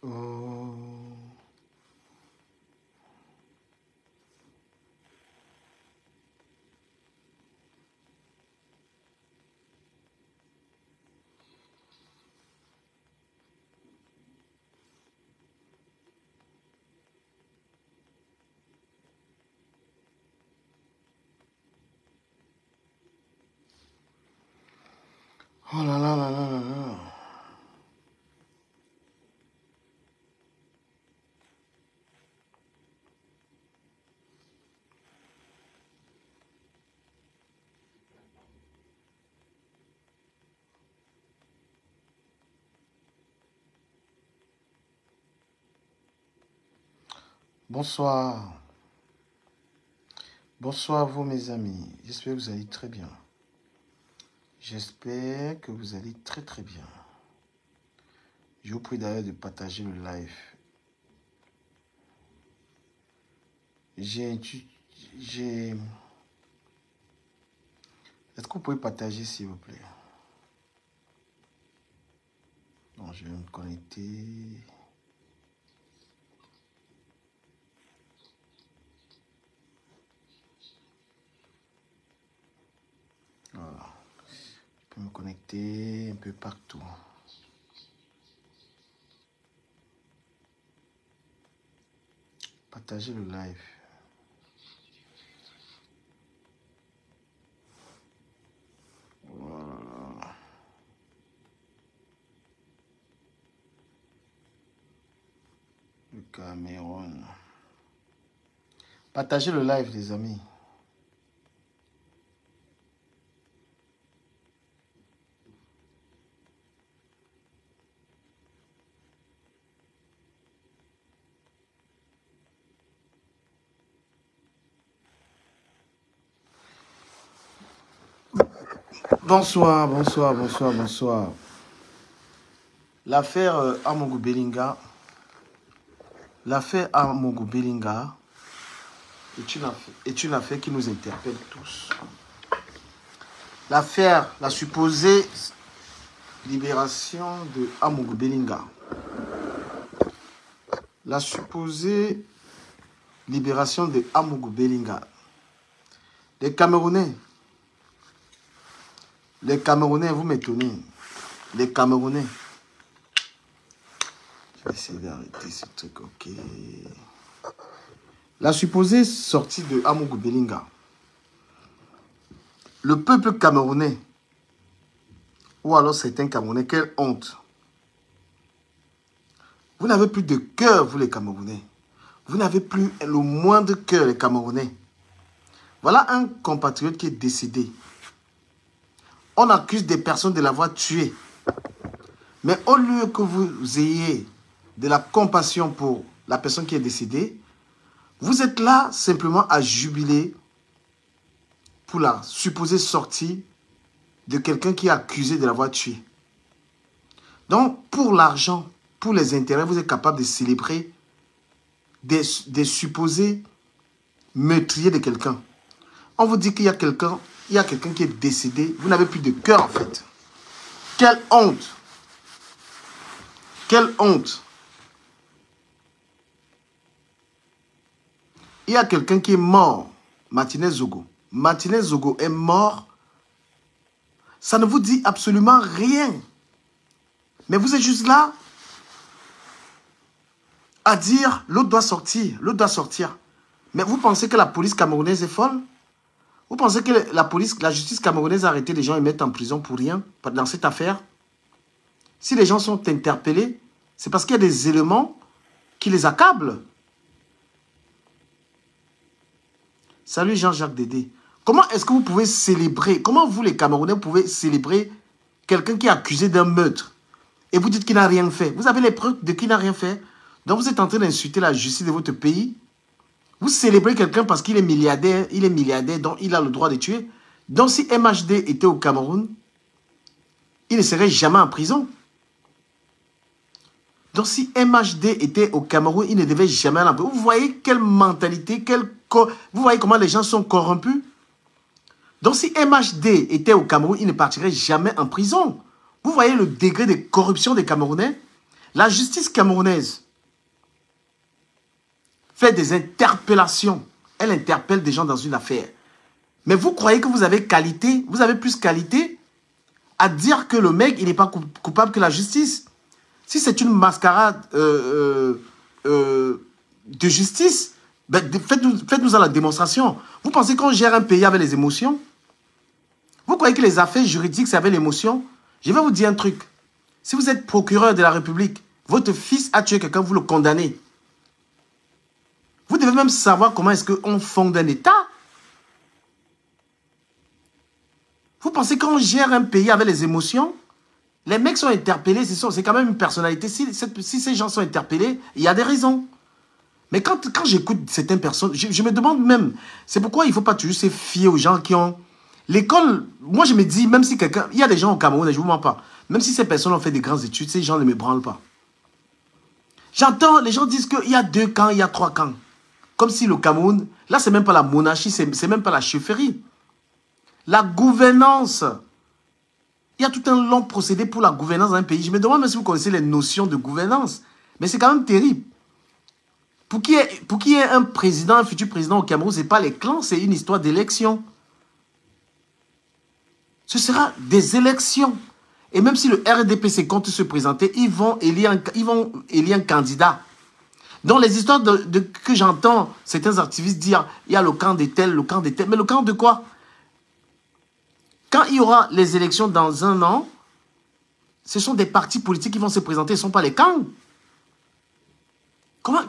Oh. Oh là là là là là là. Bonsoir. Bonsoir à vous mes amis. J'espère que vous allez très bien. J'espère que vous allez très très bien. Je vous prie d'ailleurs de partager le live. Est-ce que vous pouvez partager s'il vous plaît? Non, je vais me connecter. Voilà. Je peux me connecter un peu partout. Partagez le live. Voilà. Le Cameroun. Partagez le live, les amis. Bonsoir, bonsoir, bonsoir, bonsoir. L'affaire Amogo Bellinga. L'affaire Amogo Bellinga est une affaire qui nous interpelle tous. L'affaire, la supposée libération de Amogo Bellinga. La supposée libération de Amogo Bellinga. Les Camerounais, vous m'étonnez. Les Camerounais. Je vais essayer d'arrêter ce truc, ok. La supposée sortie de Amogo Bellinga. Le peuple camerounais, ou alors certains Camerounais, quelle honte. Vous n'avez plus de cœur, vous les Camerounais. Vous n'avez plus le moindre cœur, les Camerounais. Voilà un compatriote qui est décédé. On accuse des personnes de l'avoir tué. Mais au lieu que vous ayez de la compassion pour la personne qui est décédée, vous êtes là simplement à jubiler pour la supposée sortie de quelqu'un qui est accusé de l'avoir tué. Donc, pour l'argent, pour les intérêts, vous êtes capable de célébrer des supposés meurtriers de quelqu'un. On vous dit qu'il y a quelqu'un qui est décédé, vous n'avez plus de cœur en fait. Quelle honte! Quelle honte! Il y a quelqu'un qui est mort, Martinez Zogo. Martinez Zogo est mort. Ça ne vous dit absolument rien. Mais vous êtes juste là à dire l'autre doit sortir, l'autre doit sortir. Mais vous pensez que la police camerounaise est folle? Vous pensez que la justice camerounaise a arrêté les gens et mettre en prison pour rien dans cette affaire? Si les gens sont interpellés, c'est parce qu'il y a des éléments qui les accablent. Salut Jean-Jacques Dédé. Comment est-ce que vous pouvez célébrer, comment vous les Camerounais pouvez célébrer quelqu'un qui est accusé d'un meurtre et vous dites qu'il n'a rien fait? Vous avez les preuves de qu'il n'a rien fait. Donc vous êtes en train d'insulter la justice de votre pays. Vous célébrez quelqu'un parce qu'il est milliardaire, donc il a le droit de tuer. Donc si MHD était au Cameroun, il ne serait jamais en prison. Donc si MHD était au Cameroun, il ne devait jamais aller en prison. Vous voyez quelle mentalité, vous voyez comment les gens sont corrompus. Donc si MHD était au Cameroun, il ne partirait jamais en prison. Vous voyez le degré de corruption des Camerounais. La justice camerounaise fait des interpellations. Elle interpelle des gens dans une affaire. Mais vous croyez que vous avez qualité, vous avez plus qualité à dire que le mec, il n'est pas coupable que la justice. Si c'est une mascarade de justice, ben, faites-nous la démonstration. Vous pensez qu'on gère un pays avec les émotions? Vous croyez que les affaires juridiques, c'est avec l'émotion? Je vais vous dire un truc. Si vous êtes procureur de la République, votre fils a tué quelqu'un, vous le condamnez. Vous devez même savoir comment est-ce qu'on fonde un État. Vous pensez qu'on gère un pays avec les émotions? Les mecs sont interpellés, c'est quand même une personnalité. Si ces gens sont interpellés, il y a des raisons. Mais quand j'écoute certaines personnes, je me demande même, c'est pourquoi il ne faut pas toujours se fier aux gens qui ont... L'école, moi je me dis, même si quelqu'un... Il y a des gens au Cameroun, je ne vous mens pas. Même si ces personnes ont fait des grandes études, ces gens ne me branlent pas. J'entends, les gens disent qu'il y a 2 camps, il y a 3 camps. Comme si le Cameroun, là c'est même pas la monarchie, c'est même pas la chefferie. La gouvernance. Il y a tout un long procédé pour la gouvernance d'un pays. Je me demande même si vous connaissez les notions de gouvernance. Mais c'est quand même terrible. Pour qu'il y ait un président, un futur président au Cameroun, ce n'est pas les clans, c'est une histoire d'élection. Ce sera des élections. Et même si le RDPC compte se présenter, ils vont élire un candidat. Dans les histoires que j'entends certains activistes dire, il y a le camp de tel, le camp de tel. Mais le camp de quoi? Quand il y aura les élections dans 1 an, ce sont des partis politiques qui vont se présenter, ce ne sont pas les camps.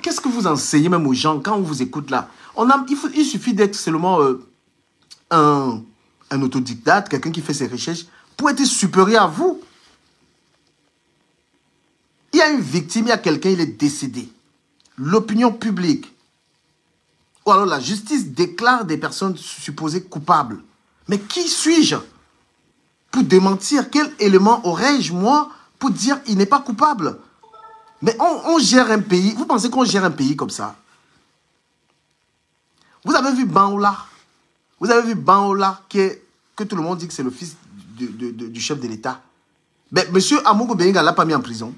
Qu'est-ce que vous enseignez même aux gens quand on vous écoute là? Il suffit d'être seulement un autodidacte, quelqu'un qui fait ses recherches, pour être supérieur à vous. Il y a une victime, il y a quelqu'un, il est décédé. L'opinion publique, ou alors la justice déclare des personnes supposées coupables. Mais qui suis-je pour démentir? Quel élément aurais-je, moi, pour dire il n'est pas coupable? Mais on gère un pays. Vous pensez qu'on gère un pays comme ça? Vous avez vu Bangola? Vous avez vu Bangola que tout le monde dit que c'est le fils du chef de l'État? Mais M. Amogo Benga ne l'a pas mis en prison.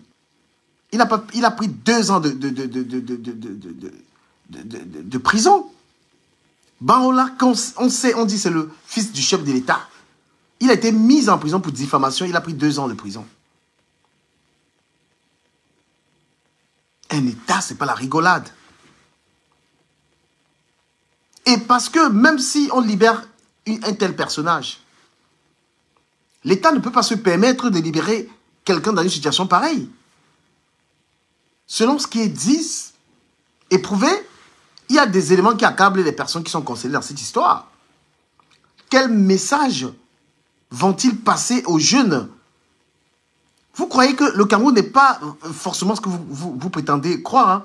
Il a pris 2 ans de prison. Bangola, on dit c'est le fils du chef de l'État. Il a été mis en prison pour diffamation. Il a pris 2 ans de prison. Un État, ce n'est pas la rigolade. Et parce que même si on libère un tel personnage, l'État ne peut pas se permettre de libérer quelqu'un dans une situation pareille. Selon ce qui est dit et prouvé, il y a des éléments qui accablent les personnes qui sont concernées dans cette histoire. Quel message vont-ils passer aux jeunes? Vous croyez que le Cameroun n'est pas forcément ce que vous prétendez croire, hein?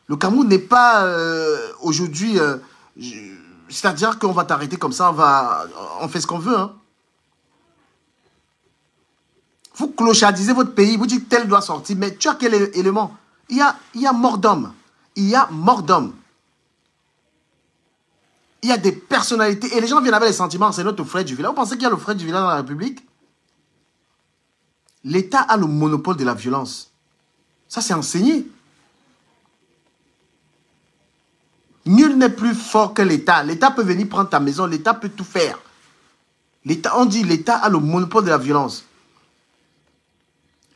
Le Cameroun n'est pas aujourd'hui... c'est-à-dire qu'on va t'arrêter comme ça, on fait ce qu'on veut, hein? Vous clochardisez votre pays, vous dites tel doit sortir, mais tu as quel élément? Il y a mort d'homme. Il y a mort d'homme. Il y a des personnalités. Et les gens viennent avec les sentiments. C'est notre frère du village. Vous pensez qu'il y a le frère du village dans la République? L'État a le monopole de la violence. Ça, c'est enseigné. Nul n'est plus fort que l'État. L'État peut venir prendre ta maison. L'État peut tout faire. On dit l'État a le monopole de la violence.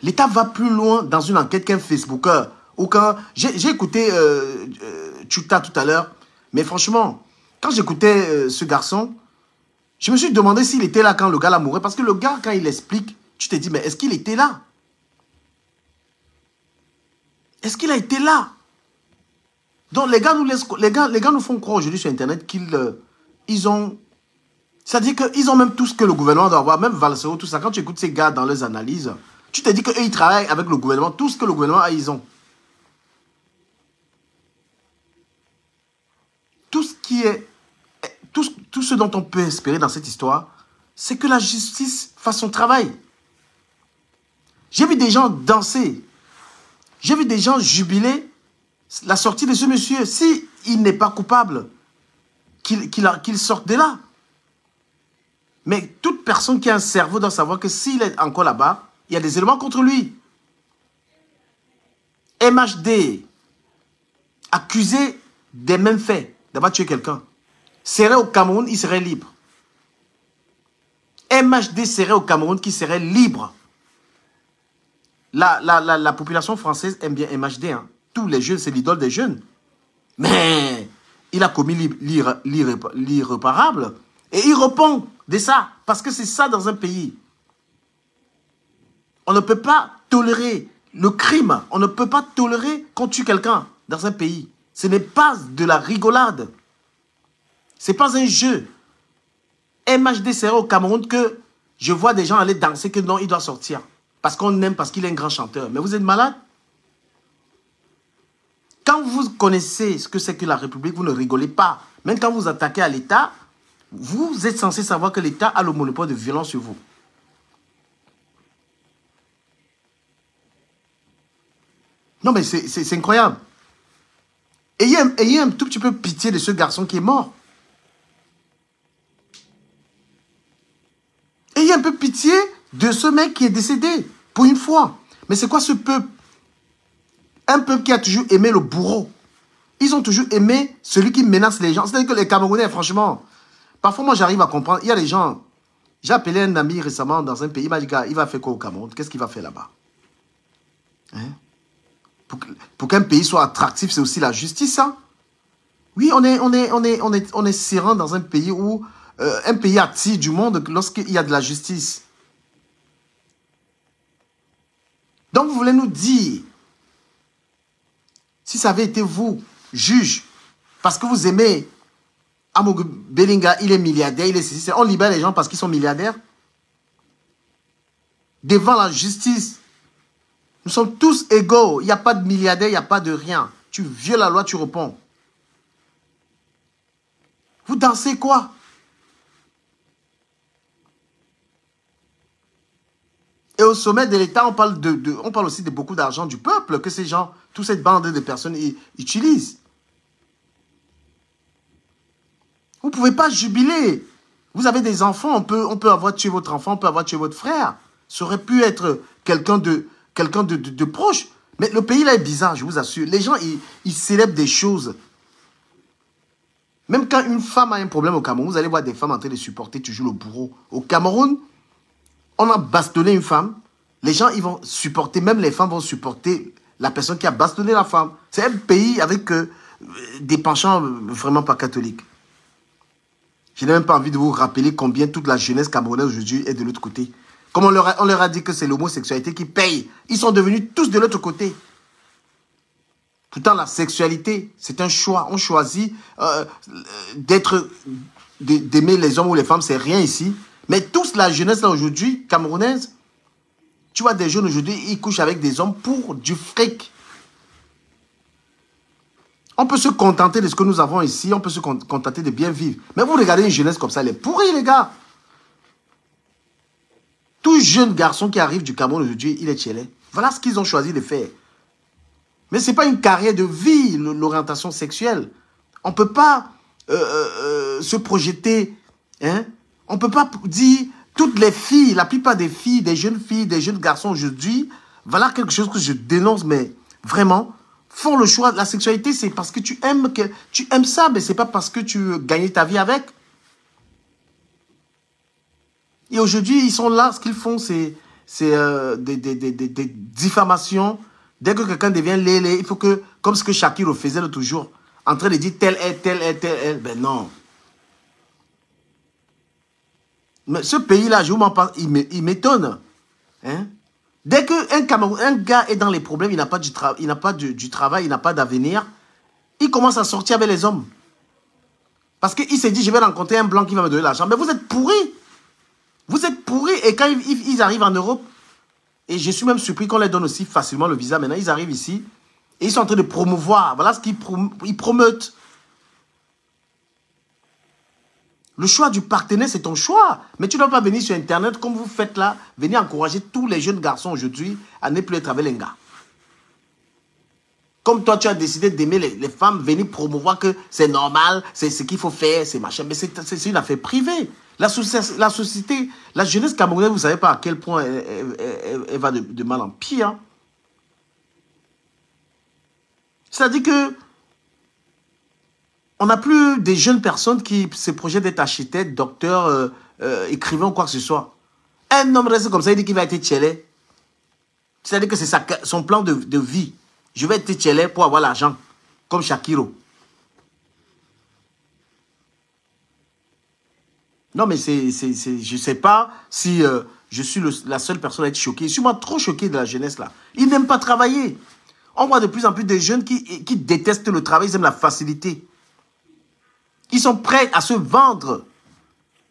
L'État va plus loin dans une enquête qu'un Facebooker. Ou quand j'ai écouté Chuta tout à l'heure, mais franchement, quand j'écoutais ce garçon, je me suis demandé s'il était là quand le gars l'a mouru. Parce que le gars, quand il explique, tu te dis, mais est-ce qu'il était là? Est-ce qu'il a été là? Donc les gars nous font croire aujourd'hui sur Internet qu'ils ont... C'est-à-dire qu'ils ont même tout ce que le gouvernement doit avoir, même Valsero, tout ça. Quand tu écoutes ces gars dans leurs analyses, tu te dis qu'eux, ils travaillent avec le gouvernement. Tout ce que le gouvernement a, ils ont. Tout ce dont on peut espérer dans cette histoire, c'est que la justice fasse son travail. J'ai vu des gens danser. J'ai vu des gens jubiler la sortie de ce monsieur. S'il n'est pas coupable, qu'il sorte de là. Mais toute personne qui a un cerveau doit savoir que s'il est encore là-bas, il y a des éléments contre lui. MHD, accusé des mêmes faits, d'avoir tué quelqu'un, serait au Cameroun, il serait libre. MHD serait au Cameroun, qui serait libre. La population française aime bien MHD. Hein. Tous les jeunes, c'est l'idole des jeunes. Mais il a commis l'irréparable. Et il répond de ça. Parce que c'est ça dans un pays. On ne peut pas tolérer le crime. On ne peut pas tolérer qu'on tue quelqu'un dans un pays. Ce n'est pas de la rigolade. Ce n'est pas un jeu. MHD serait au Cameroun que je vois des gens aller danser que non, il doit sortir. Parce qu'on aime, parce qu'il est un grand chanteur. Mais vous êtes malade? Quand vous connaissez ce que c'est que la République, vous ne rigolez pas. Même quand vous attaquez à l'État, vous êtes censé savoir que l'État a le monopole de violence sur vous. Non, mais c'est incroyable. Ayez un tout petit peu pitié de ce garçon qui est mort. Ayez un peu pitié de ce mec qui est décédé, pour une fois. Mais c'est quoi ce peuple? Un peuple qui a toujours aimé le bourreau. Ils ont toujours aimé celui qui menace les gens. C'est-à-dire que les Camerounais, franchement, parfois moi j'arrive à comprendre. Il y a des gens, j'ai appelé un ami récemment dans un pays, il m'a dit, il va faire quoi au Cameroun? Qu'est-ce qu'il va faire là-bas? Hein? Pour qu'un pays soit attractif, c'est aussi la justice. Hein? Oui, on est serein dans un pays où un pays attire du monde lorsqu'il y a de la justice. Donc vous voulez nous dire, si ça avait été vous, juge, parce que vous aimez Amogu Belinga, il est milliardaire, il est ceci, on libère les gens parce qu'ils sont milliardaires? Devant la justice, nous sommes tous égaux. Il n'y a pas de milliardaire, il n'y a pas de rien. Tu violes la loi, tu réponds. Vous dansez quoi? Et au sommet de l'État, on parle aussi de beaucoup d'argent du peuple que ces gens, toute cette bande de personnes utilisent. Vous ne pouvez pas jubiler. Vous avez des enfants, on peut avoir tué votre enfant, on peut avoir tué votre frère. Ça aurait pu être quelqu'un de proche. Mais le pays là est bizarre, je vous assure. Les gens, ils célèbrent des choses. Même quand une femme a un problème au Cameroun, vous allez voir des femmes en train de supporter toujours le bourreau. Au Cameroun, on a bastonné une femme. Les gens, ils vont supporter, même les femmes vont supporter la personne qui a bastonné la femme. C'est un pays avec des penchants vraiment pas catholiques. Je n'ai même pas envie de vous rappeler combien toute la jeunesse camerounaise aujourd'hui est de l'autre côté. Comme on leur a dit que c'est l'homosexualité qui paye. Ils sont devenus tous de l'autre côté. Pourtant, la sexualité, c'est un choix. On choisit d'aimer les hommes ou les femmes, c'est rien ici. Mais tous, la jeunesse là aujourd'hui, camerounaise, tu vois des jeunes aujourd'hui, ils couchent avec des hommes pour du fric. On peut se contenter de ce que nous avons ici, on peut se contenter de bien vivre. Mais vous regardez une jeunesse comme ça, elle est pourrie, les gars. Tout jeune garçon qui arrive du Cameroun aujourd'hui, il est tchélé. Voilà ce qu'ils ont choisi de faire. Mais ce n'est pas une carrière de vie, l'orientation sexuelle. On ne peut pas se projeter. Hein? On ne peut pas dire toutes les filles, la plupart des filles, des jeunes garçons aujourd'hui, voilà quelque chose que je dénonce, mais vraiment, font le choix. La sexualité, c'est parce que tu aimes ça, mais ce n'est pas parce que tu veux gagner ta vie avec. Et aujourd'hui, ils sont là, ce qu'ils font, c'est des diffamations. Dès que quelqu'un devient lélé, il faut que, comme ce que Shakira faisait toujours, en train de dire tel est. Ben non. Mais ce pays-là, je vous m'en parle, il m'étonne. Hein? Dès qu'un gars est dans les problèmes, il n'a pas du travail, il n'a pas d'avenir, il commence à sortir avec les hommes. Parce qu'il s'est dit, je vais rencontrer un blanc qui va me donner l'argent. Mais vous êtes pourris. Vous êtes pourris. Et quand ils arrivent en Europe, et je suis même surpris qu'on les donne aussi facilement le visa. Maintenant, ils arrivent ici et ils sont en train de promouvoir. Voilà ce qu'ils promettent. Le choix du partenaire, c'est ton choix. Mais tu ne dois pas venir sur Internet comme vous faites là, venir encourager tous les jeunes garçons aujourd'hui à ne plus être avec les gars. Comme toi, tu as décidé d'aimer les femmes, venir promouvoir que c'est normal, c'est ce qu'il faut faire, c'est machin. Mais c'est une affaire privée. La société, la jeunesse camerounaise, vous ne savez pas à quel point elle va de mal en pire. C'est-à-dire que on n'a plus des jeunes personnes qui se projettent d'être architectes, docteurs, écrivains ou quoi que ce soit. Un homme reste comme ça, il dit qu'il va être tchélé. C'est-à-dire que c'est son plan de vie. Je vais être tchélé pour avoir l'argent, comme Shakiro. Non, mais je ne sais pas si je suis la seule personne à être choquée. Je suis moi trop choqué de la jeunesse là. Ils n'aiment pas travailler. On voit de plus en plus de jeunes qui détestent le travail, ils aiment la facilité. Ils sont prêts à se vendre.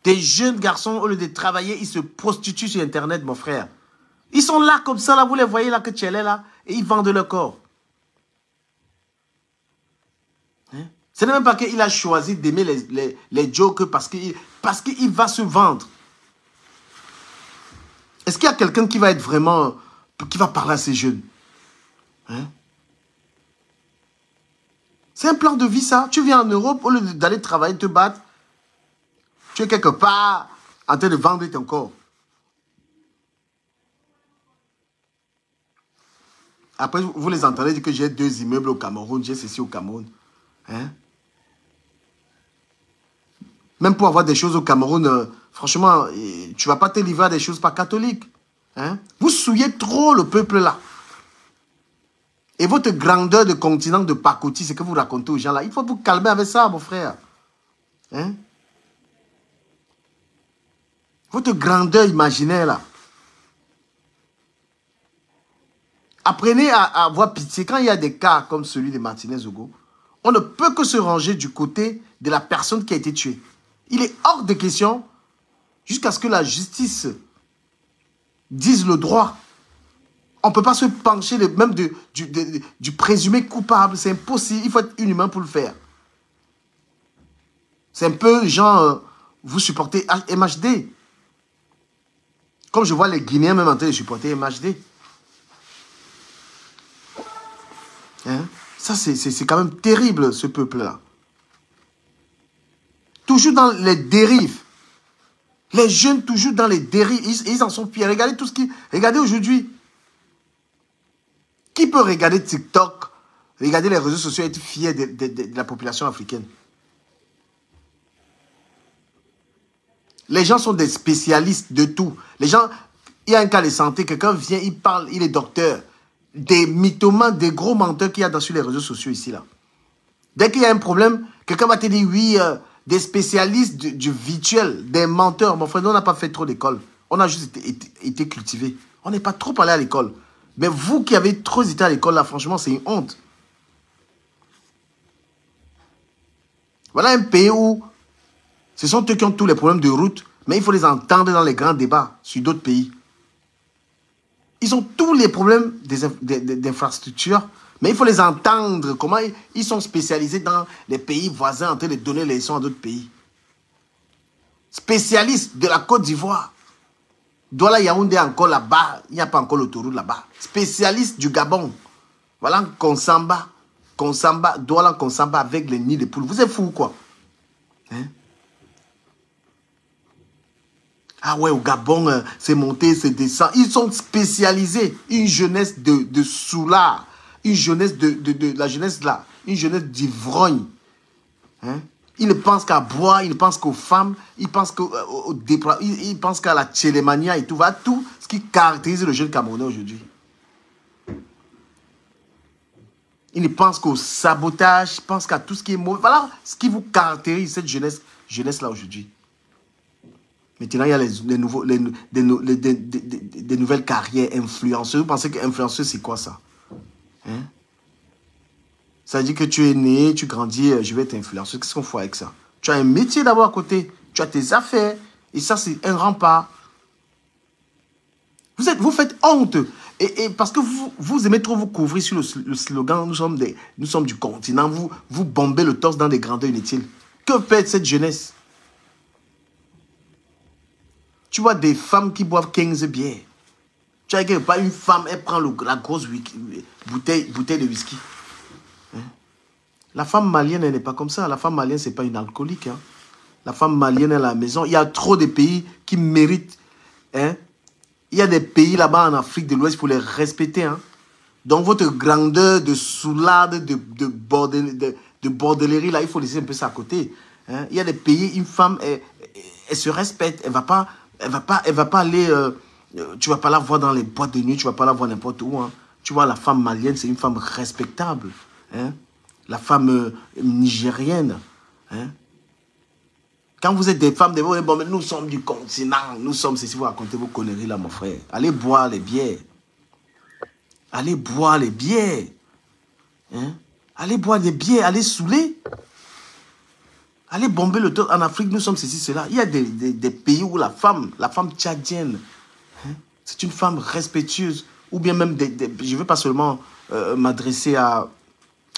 Des jeunes garçons, au lieu de travailler, ils se prostituent sur Internet, mon frère. Ils sont là comme ça, là, vous les voyez là, que tu es là, et ils vendent leur corps. Hein? Ce n'est même pas qu'il a choisi d'aimer les jokers parce qu'il va se vendre. Est-ce qu'il y a quelqu'un qui va être vraiment, qui va parler à ces jeunes? Hein? C'est un plan de vie, ça. Tu viens en Europe, au lieu d'aller travailler, te battre, tu es quelque part en train de vendre ton corps. Après, vous les entendez dire que j'ai 2 immeubles au Cameroun, j'ai ceci au Cameroun. Hein? Même pour avoir des choses au Cameroun, franchement, tu ne vas pas te livrer à des choses pas catholiques. Hein? Vous souillez trop le peuple là. Et votre grandeur de continent de pacotille, c'est que vous racontez aux gens là. Il faut vous calmer avec ça, mon frère. Hein? Votre grandeur imaginaire là. Apprenez à avoir pitié. Quand il y a des cas comme celui de Martinez Ogo, on ne peut que se ranger du côté de la personne qui a été tuée. Il est hors de question, jusqu'à ce que la justice dise le droit. On ne peut pas se pencher même du présumé coupable. C'est impossible. Il faut être inhumain pour le faire. C'est un peu genre, vous supportez MHD. Comme je vois les Guinéens même en train de supporter MHD. Hein? Ça, c'est quand même terrible, ce peuple-là. Toujours dans les dérives. Les jeunes, toujours dans les dérives. Ils en sont fiers. Regardez tout ce qui... Regardez aujourd'hui. Qui peut regarder TikTok, regarder les réseaux sociaux et être fier de la population africaine? Les gens sont des spécialistes de tout. Les gens, il y a un cas de santé, quelqu'un vient, il parle, il est docteur. Des mythomanes, des gros menteurs qu'il y a sur les réseaux sociaux ici, là. Dès qu'il y a un problème, quelqu'un va te dire, oui, des spécialistes du virtuel, des menteurs. Mon frère, nous, on n'a pas fait trop d'école. On a juste été cultivés. On n'est pas trop allé à l'école. Mais vous qui avez trop été à l'école, là, franchement, c'est une honte. Voilà un pays où ce sont eux qui ont tous les problèmes de route, mais il faut les entendre dans les grands débats sur d'autres pays. Ils ont tous les problèmes d'infrastructures, mais il faut les entendre. Comment ils sont spécialisés dans les pays voisins en train de donner les leçons à d'autres pays. Spécialistes de la Côte d'Ivoire. Douala Yaoundé encore là-bas, il n'y a pas encore l'autoroute là-bas. Spécialiste du Gabon. Voilà Konsamba, Douala Konsamba avec les nids de poules. Vous êtes fous quoi? Hein? Ah ouais, au Gabon, c'est monté, c'est descend. Ils sont spécialisés. Une jeunesse de soulard. Une jeunesse la jeunesse là. Une jeunesse d'ivrogne. Hein? Ils ne pensent qu'à boire, ils ne pensent qu'aux femmes, ils pensent ils pensent qu'à la tchélémania et tout. Voilà tout ce qui caractérise le jeune Camerounais aujourd'hui. Ils ne pensent qu'au sabotage, ils pensent qu'à tout ce qui est mauvais. Voilà ce qui vous caractérise, cette jeunesse-là aujourd'hui. Maintenant, il y a des nouvelles carrières influenceuses. Vous pensez qu'influenceuse, c'est quoi ça? Hein? Ça veut dire que tu es né, tu grandis, je vais être influenceuse. Qu'est-ce qu'on fait avec ça? Tu as un métier d'abord à côté. Tu as tes affaires. Et ça, c'est un rempart. Vous faites honte. Et parce que vous aimez trop vous couvrir sur le slogan, nous sommes du continent. Vous bombez le torse dans des grandeurs inutiles. Que fait cette jeunesse? Tu vois des femmes qui boivent 15 bières. Tu vois pas une femme, elle prend la grosse bouteille de whisky. Hein? La femme malienne, elle n'est pas comme ça. La femme malienne, ce n'est pas une alcoolique. Hein? La femme malienne est à la maison. Il y a trop de pays qui méritent. Hein? Il y a des pays là-bas en Afrique de l'Ouest, il faut les respecter. Hein? Donc, votre grandeur de soulade, de bordellerie, là, il faut laisser un peu ça à côté. Hein? Il y a des pays, une femme, elle se respecte. Elle va pas aller... tu vas pas la voir dans les boîtes de nuit, tu vas pas la voir n'importe où. Hein? Tu vois, la femme malienne, c'est une femme respectable. Hein? La femme nigérienne. Hein? Quand vous êtes des femmes, bon, mais nous sommes du continent, nous sommes, si vous racontez vos conneries là, mon frère. Allez boire les bières. Allez boire les bières. Hein? Allez boire des bières, allez saouler. Allez bomber le temps. En Afrique, nous sommes ceci, cela. Il y a des pays où la femme tchadienne, hein, c'est une femme respectueuse. Ou bien même, je ne veux pas seulement m'adresser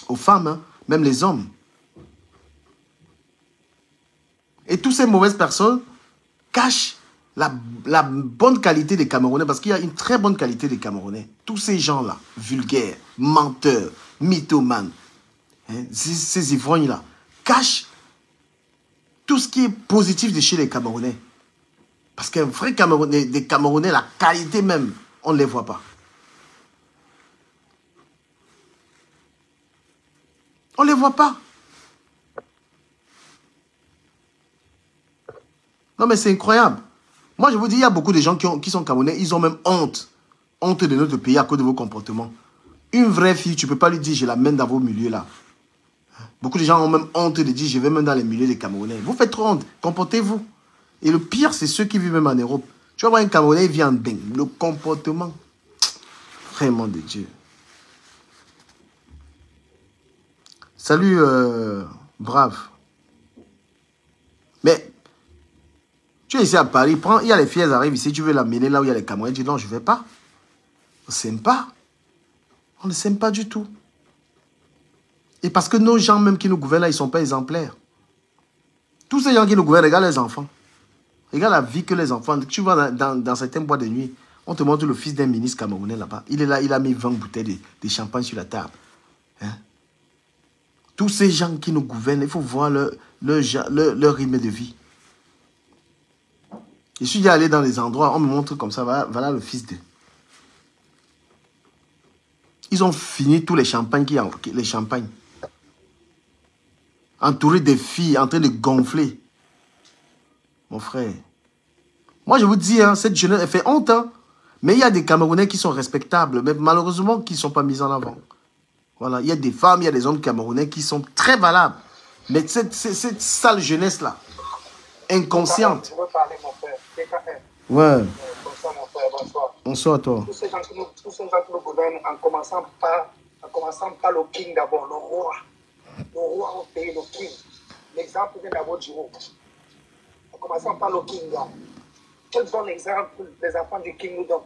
aux femmes, hein, même les hommes. Et toutes ces mauvaises personnes cachent la bonne qualité des Camerounais, parce qu'il y a une très bonne qualité des Camerounais. Tous ces gens-là, vulgaires, menteurs, mythomanes, hein, ces ivrognes-là, cachent tout ce qui est positif de chez les Camerounais. Parce qu'un vrai Camerounais, des Camerounais, la qualité même, on ne les voit pas. On ne les voit pas. Non, mais c'est incroyable. Moi, je vous dis, il y a beaucoup de gens qui sont Camerounais, ils ont même honte. Honte de notre pays à cause de vos comportements. Une vraie fille, tu ne peux pas lui dire, je l'amène dans vos milieux là. Beaucoup de gens ont même honte de dire, je vais même dans les milieux des Camerounais. Vous faites trop honte, comportez-vous. Et le pire, c'est ceux qui vivent même en Europe. Tu vas voir un Camerounais, il vient en bain. Le comportement, vraiment de Dieu. Salut, Brave. Mais, tu es ici à Paris, il y a les filles, elles arrivent ici, tu veux l'amener là où il y a les Camerounais, tu dis non, je ne vais pas. On ne s'aime pas. On ne s'aime pas du tout. Et parce que nos gens même qui nous gouvernent là, ils ne sont pas exemplaires. Tous ces gens qui nous gouvernent, regarde les enfants. Regarde la vie que les enfants... Tu vois dans certains bois de nuit, on te montre le fils d'un ministre camerounais là-bas. Il est là, il a mis 20 bouteilles de champagne sur la table. Hein? Tous ces gens qui nous gouvernent, il faut voir leur rythme de vie. Je suis déjà allé dans les endroits, on me montre comme ça, voilà le fils d'eux. Ils ont fini tous les champagnes les champagnes. Entourés des filles, en train de gonfler. Mon frère. Moi, je vous dis, hein, cette jeunesse, elle fait honte. Hein, mais il y a des Camerounais qui sont respectables, mais malheureusement, qui ne sont pas mis en avant. Voilà, il y a des femmes, il y a des hommes camerounais qui sont très valables. Mais cette sale jeunesse-là, inconsciente. Je veux parler, mon frère. TKM. Ouais. Bonsoir, mon frère. Bonsoir. Bonsoir à toi. Tous ces gens qui nous gouvernent en commençant par le king d'abord, le roi. Le roi au pays, le king. L'exemple vient d'abord du haut. En commençant par le king. Là. Quel bon exemple les enfants du king nous donnent.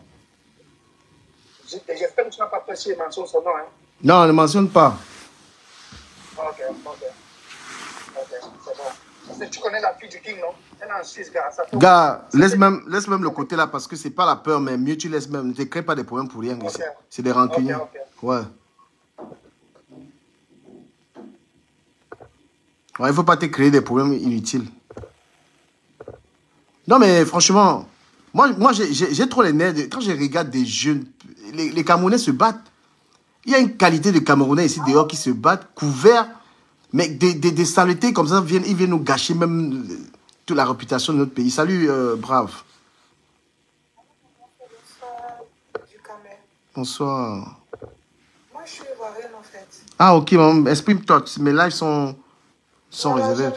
J'espère que tu n'as pas prêché mentionner son nom. Hein? Non, ne mentionne pas. Ok, c'est bon. Tu connais la fille du king, non? Elle est en Suisse, gars. Gars, laisse même le côté là, parce que c'est pas la peur, mais mieux tu laisses même. Ne te crée pas des problèmes pour rien. Okay. C'est des rancuniers. Okay. Ouais. Ouais, il ne faut pas te créer des problèmes inutiles. Non, mais franchement, moi j'ai trop les nerfs. Quand je regarde des jeunes, les Camerounais se battent. Il y a une qualité de Camerounais ici dehors qui se battent, couverts, mais des saletés comme ça, ils viennent nous gâcher même toute la réputation de notre pays. Salut, Brave. Bonsoir, du Cameroun. Bonsoir. Moi, je suis ivoirienne, en fait. Ah, ok, exprime-toi. Mes lives sont réservés.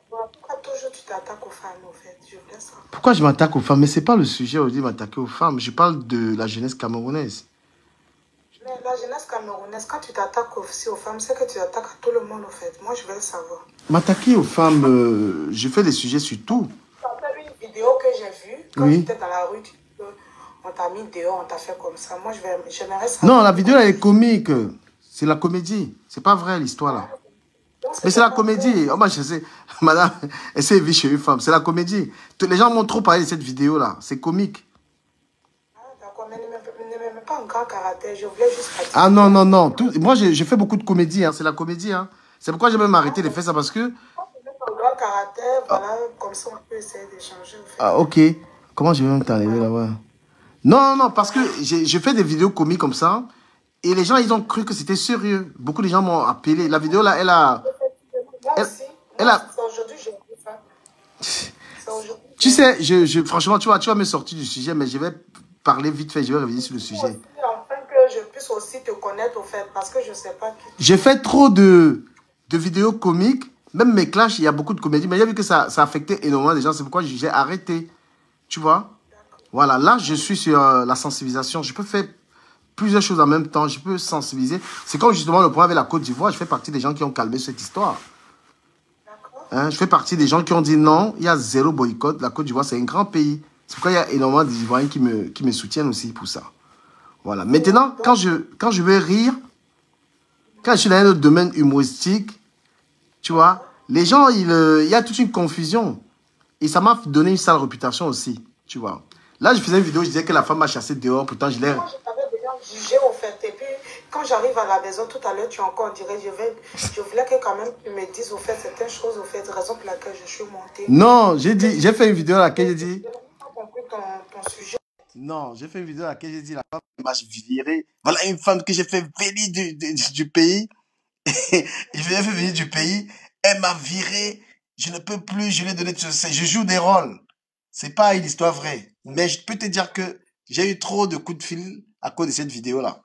Pourquoi toujours tu t'attaques aux femmes, en fait? Je voulais savoir. Pourquoi je m'attaque aux femmes? Mais ce n'est pas le sujet aujourd'hui de m'attaquer aux femmes. Je parle de la jeunesse camerounaise. Mais la jeunesse camerounaise, quand tu t'attaques aussi aux femmes, c'est que tu t'attaques à tout le monde, en fait. Moi, je veux le savoir. M'attaquer aux femmes, je fais des sujets sur tout. Tu as fait une vidéo que j'ai vue, quand tu étais dans la rue, on t'a mis dehors, on t'a fait comme ça. Moi, j'aimerais savoir. Non, la vidéo, elle est comique. C'est la comédie. C'est pas vrai, l'histoire, là. Mais c'est la comédie. Oh, moi, je sais, madame, elle s'est vue chez une femme. C'est la comédie. Les gens m'ont trop parlé de cette vidéo-là. C'est comique. Ah, d'accord, mais ne me mets pas en grand caractère. Je voulais juste... Ah non, non, non. Moi, j'ai fait beaucoup de comédie. Hein. C'est la comédie. Hein. C'est pourquoi j'ai même arrêté de faire ça, parce que... En grand caractère, voilà, comme ça, on peut essayer d'échanger. En fait. Ah, ok. Comment je vais même t'enlever là-bas? Non, non, parce que je fais des vidéos comiques comme ça. Et les gens, ils ont cru que c'était sérieux. Beaucoup de gens m'ont appelé. La vidéo, là, elle a... Moi aussi. Elle a... C'est aujourd'hui, j'ai vu ça. C'est aujourd'hui. Tu sais, franchement, tu vas me sortir du sujet, mais je vais parler vite fait, je vais revenir sur le sujet. Afin que je puisse aussi te connaître, au fait, parce que je ne sais pas qui... J'ai fait trop de vidéos comiques. Même mes clashs, il y a beaucoup de comédies. Mais j'ai vu que ça affectait énormément les gens. C'est pourquoi j'ai arrêté. Tu vois? Voilà, là, je suis sur la sensibilisation. Je peux faire plusieurs choses en même temps. Je peux sensibiliser. C'est comme justement le point avec la Côte d'Ivoire. Je fais partie des gens qui ont calmé cette histoire. Hein, je fais partie des gens qui ont dit non, il y a zéro boycott. La Côte d'Ivoire, c'est un grand pays. C'est pourquoi il y a énormément d'Ivoiriens qui me soutiennent aussi pour ça. Voilà. Maintenant, quand je vais rire, quand je suis dans un autre domaine humoristique, tu vois, les gens, il y a toute une confusion. Et ça m'a donné une sale réputation aussi, tu vois. Là, je faisais une vidéo, je disais que la femme m'a chassé dehors, pourtant je l'ai... Moi, je t'avais déjà jugé, au fait. Et puis, quand j'arrive à la maison, tout à l'heure, tu as encore dit, je voulais que quand même tu me dises, au fait, certaines choses, au fait, raison pour laquelle je suis montée. Non, j'ai fait une vidéo à laquelle j'ai dit... Je n'ai pas compris ton sujet. Non, j'ai fait une vidéo à laquelle j'ai dit la femme m'a viré. Voilà une femme que j'ai fait venir du pays. Je l'ai fait venir du pays. Elle m'a viré. Je ne peux plus. Je lui ai donné. Je joue des rôles. C'est pas une histoire vraie. Mais je peux te dire que j'ai eu trop de coups de fil à cause de cette vidéo-là.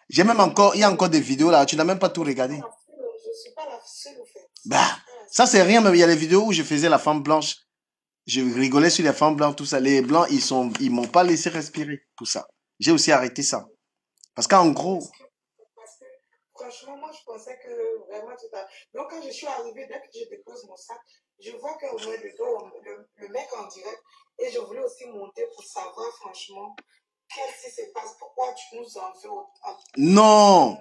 J'ai même encore. Il y a encore des vidéos là. Tu n'as même pas tout regardé. Je ne suis pas la seule, au fait. Bah, ça c'est rien. Mais il y a les vidéos où je faisais la femme blanche. Je rigolais sur les femmes blanches, tout ça. Les blancs, ils m'ont pas laissé respirer pour ça. J'ai aussi arrêté ça. Parce qu'en gros... Parce que, franchement, moi, je pensais que vraiment tout à... Donc, quand je suis arrivée, dès que je dépose mon sac, je vois qu'au moins le mec en direct, et je voulais aussi monter pour savoir, franchement, qu'est-ce qui se passe, pourquoi tu nous en veux autant. Non!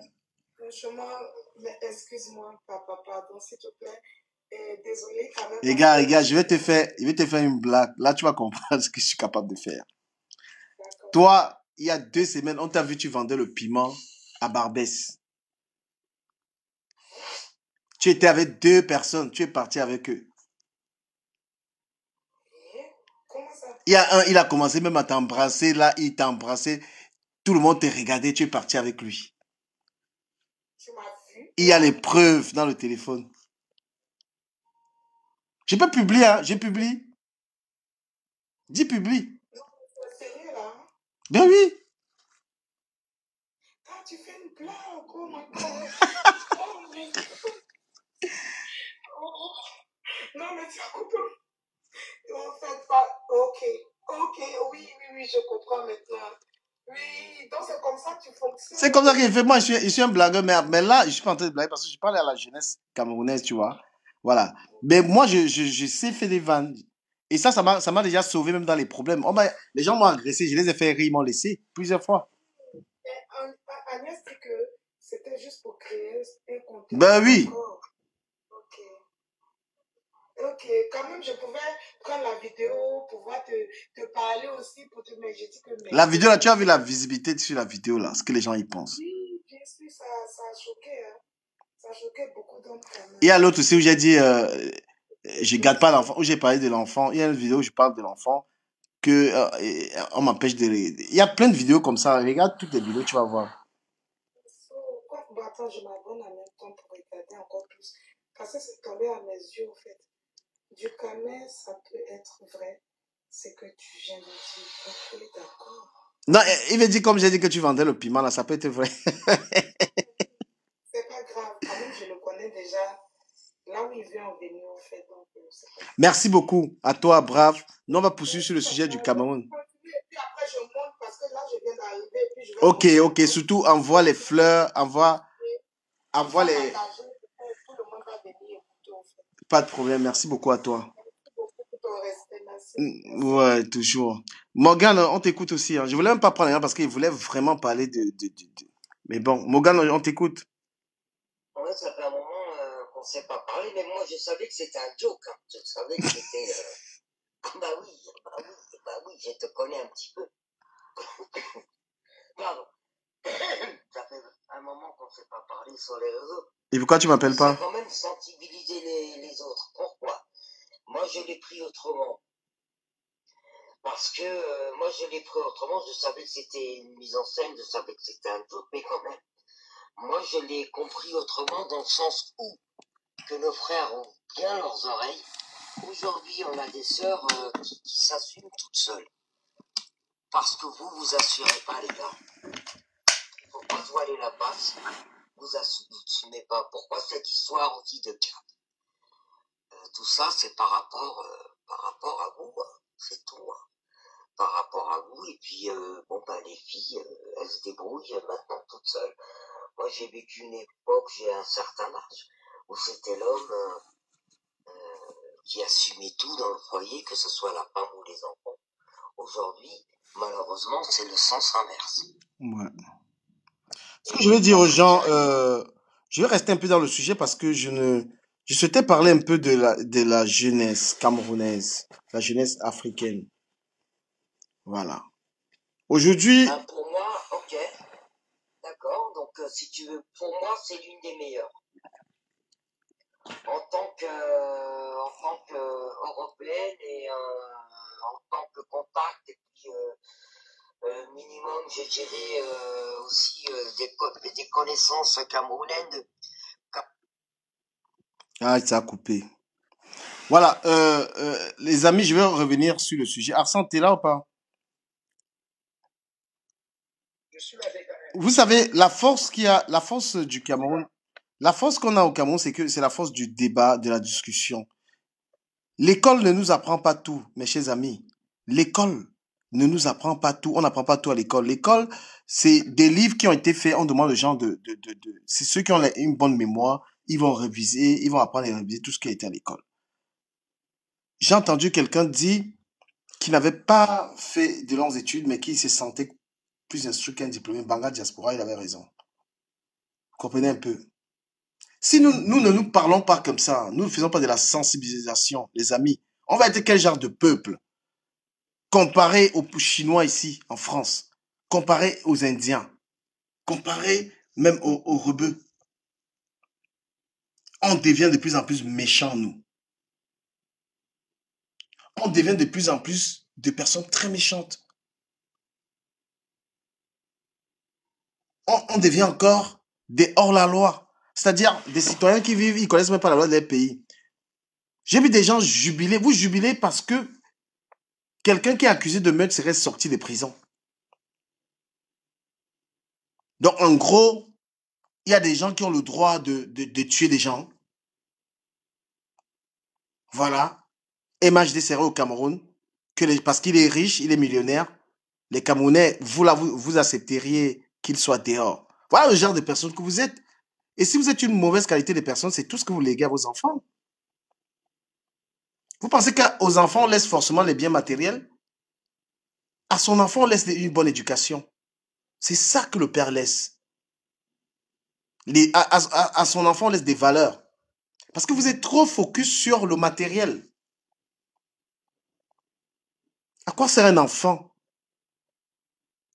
Franchement, mais excuse-moi, papa, pardon, s'il te plaît. Et désolé quand même. Les gars, je vais te faire une blague. Là, tu vas comprendre ce que je suis capable de faire. Toi, il y a 2 semaines, on t'a vu, tu vendais le piment à Barbès. Tu étais avec 2 personnes, tu es parti avec eux. Comment ça? Il y a un, il a commencé même à t'embrasser, là, il t'a embrassé. Tout le monde t'a regardé, tu es parti avec lui. Tu m'as vu? Il y a les preuves dans le téléphone. Je peux publier, hein, j'ai publié. Dis publie. Non, c'est sérieux là? Ben oui. Ah, tu fais une blague, oh my God. Oh my God. Oh. Non, mais tu as coupé. En fait, pas. Ok, oui, je comprends maintenant. Oui, donc c'est comme ça que tu fonctionnes. C'est comme ça que je fais. Moi, je suis un blagueur, mais là, je suis pas en train de blaguer parce que je parle à la jeunesse camerounaise, tu vois. Voilà. Mais moi, je sais faire des vannes. Et ça m'a déjà sauvé même dans les problèmes. Oh, ben, les gens m'ont agressé, je les ai fait rire, ils m'ont laissé plusieurs fois. Agnès dit que c'était juste pour créer un contenu. Ben oui. Ok, quand même, je pouvais prendre la vidéo, pouvoir te parler aussi, pour te mais j'ai dit que... La vidéo, là, tu as vu la visibilité sur la vidéo, là, ce que les gens y pensent. Oui, bien sûr, ça a choqué, hein. Ça a choqué beaucoup d'hommes quand même. Il y a l'autre aussi où j'ai dit, je garde pas l'enfant, où j'ai parlé de l'enfant. Il y a une vidéo où je parle de l'enfant, que on m'empêche de... Il y a plein de vidéos comme ça. Regarde toutes les vidéos, tu vas voir. Attends, je m'abonne en même temps pour regarder encore plus. Parce que c'est tombé à mes yeux, en fait. Du camet, ça peut être vrai. C'est que tu viens de dire. Ok, d'accord. Non, il veut dire, comme j'ai dit que tu vendais le piment, là, ça peut être vrai. C'est pas grave. Quand même, je le connais déjà. Là où il vient en venir, en fait. Donc, merci beaucoup à toi, brave. Nous, on va poursuivre sur le sujet du Cameroun. Et puis après, je monte parce que là, je viens d'arriver. Ok. Surtout, envoie les fleurs, envoie les... Tout le monde va venir écouter, en fait. Pas de problème, merci beaucoup à toi. Merci beaucoup pour ton respect, merci. Ouais, toujours. Morgane, on t'écoute aussi. Hein. Je voulais même pas prendre rien parce qu'il voulait vraiment parler de... Mais bon, Morgane, on t'écoute. Ouais, ça fait un moment qu'on ne s'est pas parlé, mais moi je savais que c'était un joke. Hein. Je savais que c'était... bah oui, je te connais un petit peu. Pardon. Ça fait un moment qu'on ne s'est pas parlé sur les réseaux. Et pourquoi tu m'appelles pas? Ça quand même sensibiliser les autres. Pourquoi? Moi je l'ai pris autrement. Parce que moi, je l'ai pris autrement. Je savais que c'était une mise en scène, je savais que c'était un joke, mais quand même, moi, je l'ai compris autrement dans le sens où que nos frères ont bien leurs oreilles. Aujourd'hui, on a des sœurs qui s'assument toutes seules. Parce que vous assurez pas, les gars. Il faut pas se voiler la face. Vous assumez pas. Pourquoi cette histoire aussi de cas? Tout ça, c'est par rapport à vous. Hein. C'est tout. Hein. Par rapport à vous. Et puis, les filles, elles se débrouillent maintenant toutes seules. Moi, j'ai vécu une époque, j'ai un certain âge, où c'était l'homme qui assumait tout dans le foyer, que ce soit la femme ou les enfants. Aujourd'hui, malheureusement, c'est le sens inverse. Ouais. Ce que je vais dire aux gens, je vais rester un peu dans le sujet parce que je souhaitais parler un peu de la jeunesse camerounaise, la jeunesse africaine. Voilà. Aujourd'hui, Pour moi, ok, d'accord, donc si tu veux, pour moi, c'est l'une des meilleures. En tant qu'européenne et en tant que contact, et puis minimum, je dirais aussi des connaissances camerounaises. ah, ça a coupé. Voilà, les amis, je vais revenir sur le sujet. Arsène, t'es là ou pas? Je suis là, les gars. Vous savez, la force du Cameroun, la force qu'on a au Cameroun, c'est la force du débat, de la discussion. L'école ne nous apprend pas tout, mes chers amis. L'école ne nous apprend pas tout. On n'apprend pas tout à l'école. L'école, c'est des livres qui ont été faits. On demande aux gens c'est ceux qui ont une bonne mémoire. Ils vont réviser, ils vont apprendre et réviser tout ce qui a été à l'école. J'ai entendu quelqu'un dire qui n'avait pas fait de longues études, mais qui se sentait plus instruit qu'un diplômé. Banga Diaspora, il avait raison. Vous comprenez un peu? Si nous ne nous parlons pas comme ça, nous ne faisons pas de la sensibilisation, les amis, on va être quel genre de peuple? Comparé aux Chinois ici, en France, comparé aux Indiens, comparé même aux rebeux. On devient de plus en plus méchants, nous. On devient de plus en plus de personnes très méchantes. On devient encore des hors-la-loi. C'est-à-dire des citoyens qui vivent, ils ne connaissent même pas la loi de leur pays. J'ai vu des gens jubiler. Vous jubilez parce que quelqu'un qui est accusé de meurtre serait sorti de prison. Donc, en gros, il y a des gens qui ont le droit de tuer des gens. Voilà. MHD serait au Cameroun. Parce qu'il est riche, il est millionnaire. Les Camerounais, vous accepteriez qu'il soit dehors. Voilà le genre de personne que vous êtes. Et si vous êtes une mauvaise qualité de personne, c'est tout ce que vous léguez à vos enfants. Vous pensez qu'aux enfants, on laisse forcément les biens matériels? À son enfant, on laisse une bonne éducation. C'est ça que le père laisse. À son enfant, on laisse des valeurs. Parce que vous êtes trop focus sur le matériel. À quoi sert un enfant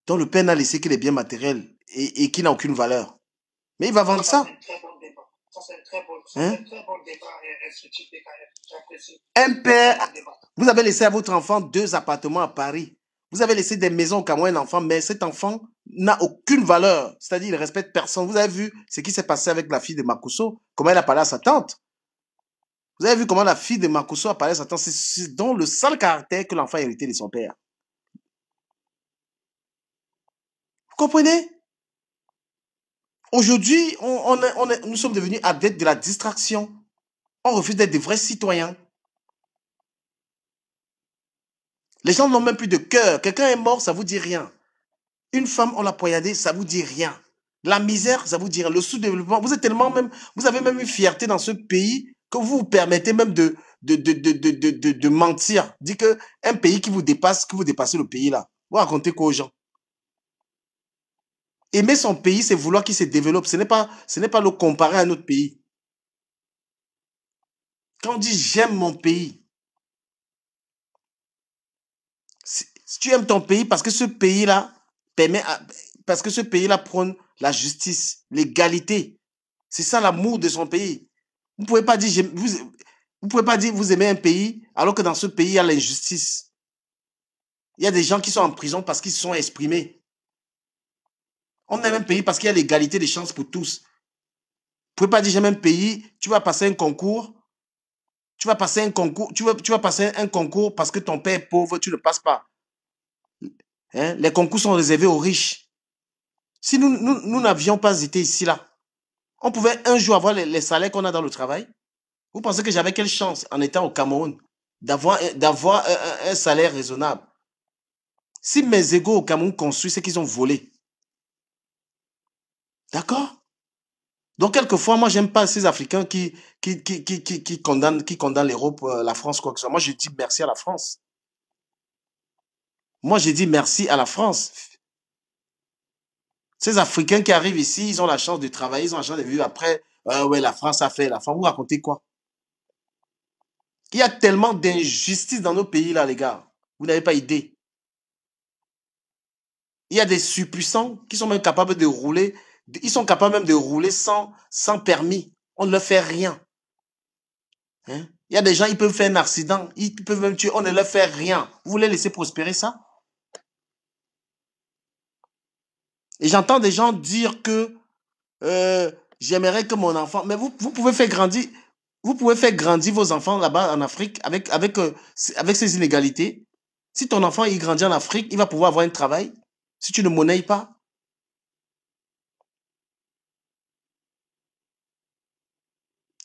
dont le père n'a laissé que les biens matériels et qui n'a aucune valeur? Mais il va vendre ça. C'est un très bon débat. Ça, c'est un très bon débat instructif, j'apprécie. Un père, vous avez laissé à votre enfant 2 appartements à Paris. Vous avez laissé des maisons au Cameroun à un enfant, mais cet enfant n'a aucune valeur. C'est-à-dire, il ne respecte personne. Vous avez vu ce qui s'est passé avec la fille de Makuso, comment elle a parlé à sa tante. Vous avez vu comment la fille de Makuso a parlé à sa tante. C'est donc le sale caractère que l'enfant a hérité de son père. Vous comprenez? Aujourd'hui, nous sommes devenus adeptes de la distraction. On refuse d'être des vrais citoyens. Les gens n'ont même plus de cœur. Quelqu'un est mort, ça vous dit rien. Une femme, on l'a poignardée, ça vous dit rien. La misère, ça vous dit rien. Le sous-développement, vous avez même une fierté dans ce pays que vous vous permettez même de mentir. Dit que un pays qui vous dépasse, que vous dépassez le pays là. Vous racontez quoi aux gens? Aimer son pays, c'est vouloir qu'il se développe. Ce n'est pas le comparer à un autre pays. Quand on dit j'aime mon pays, si tu aimes ton pays parce que ce pays-là parce que ce pays-là prône la justice, l'égalité. C'est ça l'amour de son pays. Vous pouvez pas dire vous pouvez pas dire vous aimez un pays alors que dans ce pays il y a l'injustice. Il y a des gens qui sont en prison parce qu'ils se sont exprimés. On est même pays parce qu'il y a l'égalité des chances pour tous. Vous pouvez pas dire j'ai même pays, tu vas passer un concours, tu vas passer un concours parce que ton père est pauvre, tu ne passes pas. Hein? Les concours sont réservés aux riches. Si nous n'avions pas été ici, là, on pouvait un jour avoir les salaires qu'on a dans le travail. Vous pensez que j'avais quelle chance en étant au Cameroun d'avoir un salaire raisonnable? Si mes égaux au Cameroun construisent, c'est qu'ils ont volé. D'accord? Donc, quelquefois, moi, j'aime pas ces Africains qui condamnent l'Europe, la France, quoi que ce soit. Moi, je dis merci à la France. Moi, j'ai dit merci à la France. Ces Africains qui arrivent ici, ils ont la chance de travailler, ils ont la chance de vivre. Après, ouais, la France a fait, la France. Vous racontez quoi? Il y a tellement d'injustice dans nos pays, là, les gars. Vous n'avez pas idée. Il y a des surpuissants qui sont même capables de rouler. Ils sont capables même de rouler sans permis. On ne leur fait rien. Hein? Il y a des gens, ils peuvent faire un accident. Ils peuvent même tuer. On ne leur fait rien. Vous voulez laisser prospérer ça? Et j'entends des gens dire que j'aimerais que mon enfant... Mais vous pouvez faire grandir... Vous pouvez faire grandir vos enfants là-bas en Afrique avec ces inégalités. Si ton enfant il grandit en Afrique, il va pouvoir avoir un travail. Si tu ne monnaies pas.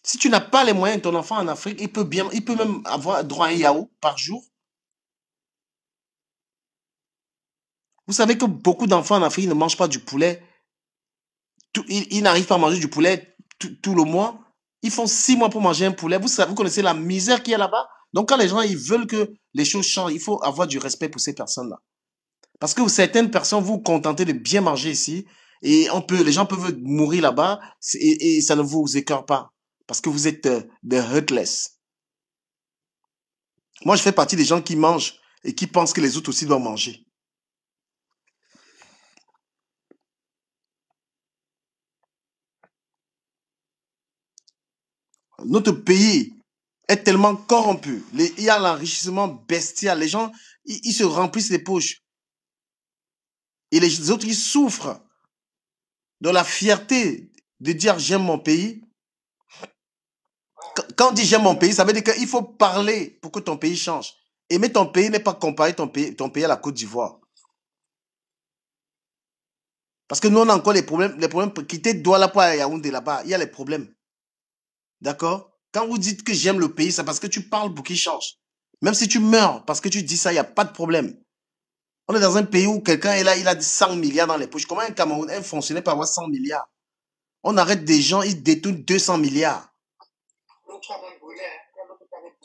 Si tu n'as pas les moyens de ton enfant en Afrique, il peut même avoir droit à un yaourt par jour. Vous savez que beaucoup d'enfants en Afrique ne mangent pas du poulet. Ils n'arrivent pas à manger du poulet tout le mois. Ils font 6 mois pour manger un poulet. Vous connaissez la misère qu'il y a là-bas. Donc quand les gens ils veulent que les choses changent, il faut avoir du respect pour ces personnes-là. Parce que certaines personnes, vous vous contentez de bien manger ici et les gens peuvent mourir là-bas et ça ne vous écœure pas. Parce que vous êtes des heartless. Moi, je fais partie des gens qui mangent et qui pensent que les autres aussi doivent manger. Notre pays est tellement corrompu. Il y a l'enrichissement bestial. Les gens, ils se remplissent les poches. Et les autres, ils souffrent de la fierté de dire j'aime mon pays. Quand on dit j'aime mon pays, ça veut dire qu'il faut parler pour que ton pays change. Aimer ton pays n'est pas comparer ton pays à la Côte d'Ivoire. Parce que nous, on a encore les problèmes. Quitter Douala pour aller à Yaoundé là-bas, il y a les problèmes. D'accord? Quand vous dites que j'aime le pays, c'est parce que tu parles pour qu'il change. Même si tu meurs parce que tu dis ça, il n'y a pas de problème. On est dans un pays où quelqu'un est là, il a 100 milliards dans les poches. Comment un fonctionnaire peut avoir 100 milliards? On arrête des gens, ils détournent 200 milliards.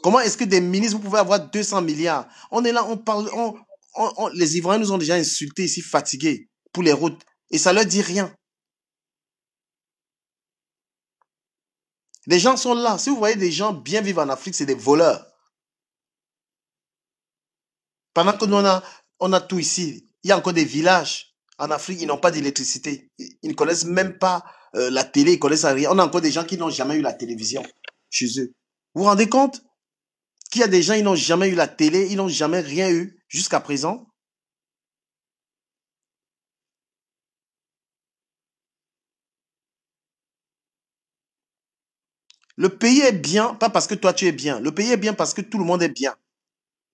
Comment est-ce que des ministres, vous pouvez avoir 200 milliards? On est là, on parle, les Ivoiriens nous ont déjà insultés ici, fatigués pour les routes. Et ça leur dit rien. Les gens sont là. Si vous voyez des gens bien vivre en Afrique, c'est des voleurs. Pendant que nous, on a tout ici. Il y a encore des villages en Afrique, ils n'ont pas d'électricité. Ils ne connaissent même pas la télé, ils connaissent rien. On a encore des gens qui n'ont jamais eu la télévision chez eux. Vous vous rendez compte qu'il y a des gens qui n'ont jamais eu la télé, ils n'ont jamais rien eu jusqu'à présent? Le pays est bien, pas parce que toi tu es bien. Le pays est bien parce que tout le monde est bien.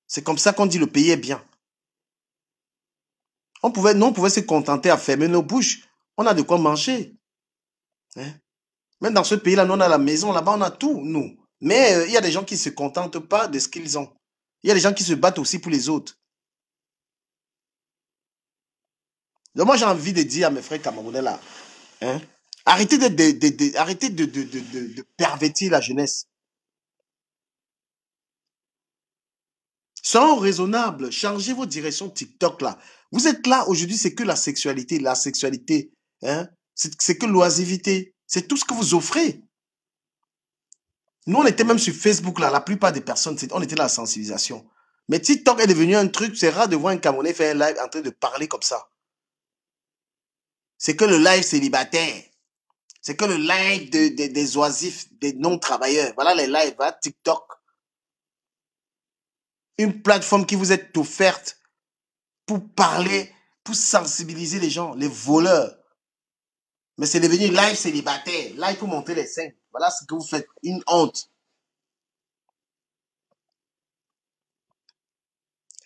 C'est comme ça qu'on dit le pays est bien. On pouvait se contenter à fermer nos bouches. On a de quoi manger. Hein? Même dans ce pays-là, nous on a la maison, là-bas on a tout, nous. Mais il y a des gens qui ne se contentent pas de ce qu'ils ont. Il y a des gens qui se battent aussi pour les autres. Donc moi j'ai envie de dire à mes frères camerounais là, hein, arrêtez de pervertir la jeunesse. Soyons raisonnables, changez vos directions TikTok là. Vous êtes là aujourd'hui, c'est que la sexualité, hein, c'est que l'oisiveté, c'est tout ce que vous offrez. Nous on était même sur Facebook là, la plupart des personnes, on était là à la sensibilisation. Mais TikTok est devenu un truc, c'est rare de voir un Camerounais faire un live en train de parler comme ça. C'est que le live célibataire. C'est que le live des oisifs, des non-travailleurs. Voilà les lives, hein, TikTok. Une plateforme qui vous est offerte pour parler, pour sensibiliser les gens, les voleurs. Mais c'est devenu live célibataire. Là, il faut montrer les seins. Voilà ce que vous faites. Une honte.